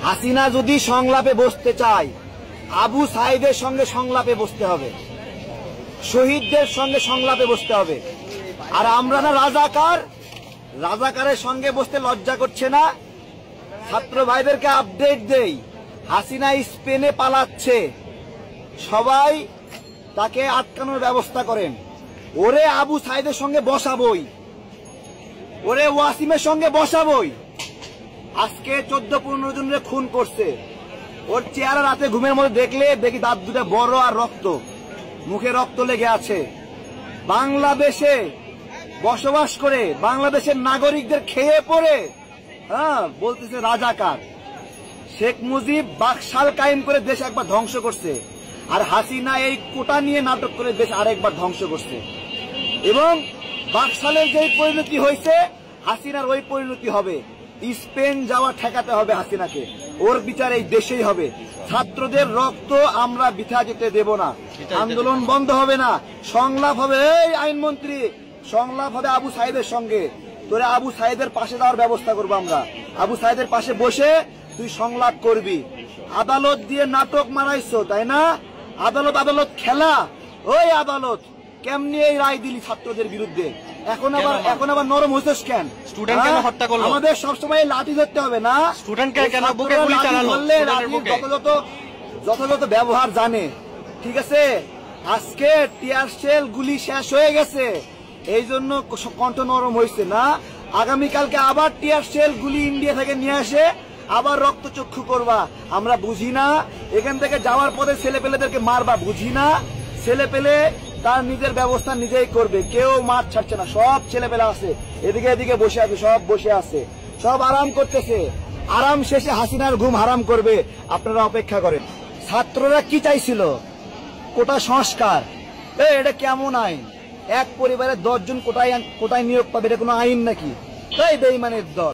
হাসিনা যদি সংলাপে বসতে চায়, আবু সাইদের সঙ্গে সংলাপে বসতে হবে, শহীদদের সঙ্গে সংলাপে বসতে হবে। আর আমরা না রাজাকার, রাজাকারের সঙ্গে বসতে লজ্জা করছে না? ছাত্র ভাইদেরকে আপডেট দেই, হাসিনা স্পেনে পালাচ্ছে, সবাই তাকে আটকানোর ব্যবস্থা করেন। ওরে আবু সাইদের সঙ্গে বসাবই, ওরে ওয়াসিমের সঙ্গে বসাবই। আজকে 14-15 জনের খুন করছে, ওর চেহারা রাতে ঘুমের মধ্যে দেখলে দেখি দাঁত দুটা বড় আর রক্ত, মুখে রক্ত লেগে আছে। বাংলাদেশে বসবাস করে বাংলাদেশের নাগরিকদের খেয়ে পড়ে বলতেছে রাজাকার। শেখ মুজিব বাকশাল কায়েম করে দেশ একবার ধ্বংস করছে, আর হাসিনা এই কোটা নিয়ে নাটক করে দেশ আরেকবার ধ্বংস করছে। এবং বাকশালের যে পরিণতি হয়েছে, হাসিনার ওই পরিণতি হবে। স্পেন যাওয়া ঠেকাতে হবে হাসিনাকে, ওর বিচার এই দেশেই হবে। ছাত্রদের রক্ত আমরা বৃথা যেতে দেব না, আন্দোলন বন্ধ হবে না, সংলাপ হবে। এই আইনমন্ত্রী, সংলাপ হবে আবু সাইদের সঙ্গে। তোরে আবু সাইদের পাশে দেওয়ার ব্যবস্থা করবো আমরা। আবু সাইদের পাশে বসে তুই সংলাপ করবি। আদালত দিয়ে নাটক মারাইছো, তাই না? আদালত আদালত খেলা। ওই আদালত কেমনি এই রায় দিলি ছাত্রদের বিরুদ্ধে? এখন আবার নরম হইছস কেন? স্টুডেন্ট কেন হত্যা করলো? আমাদের সবসময় লাঠি ধরতে হবে না? স্টুডেন্টকে কেন বুকে গুলি চালালো? যথাযথ ব্যবহার জানে, ঠিক আছে? আজকে টিয়ার শেল গুলি শেষ হয়ে গেছে, এই জন্য কণ্ঠ নরম হয়েছে না? আগামীকালকে আবার টিয়ার শেল গুলি ইন্ডিয়া থেকে নিয়ে আসে, আবার রক্তচক্ষু করবা। আমরা বুঝি না? এখান থেকে যাওয়ার পথে ছেলে পেলেদেরকে মারবা, বুঝি না? ছেলে পেলে তার নিজের ব্যবস্থা নিজেই করবে, কেউ মাঠ ছাড়ছে না। সব ছেলে পেলে আছে এদিকে এদিকে বসে আছে, সব বসে আছে, সব আরাম করতেছে। আরাম শেষে হাসিনার ঘুম হারাম করবে, আপনারা অপেক্ষা করেন। ছাত্ররা কি চাইছিল? কোটা সংস্কার। এটা কেমন আইন? এক পরিবারে 10 জন কোটায় নিয়োগ পাবে, এটা কোনো আইন নাকি? তাই বেঈমানের দল।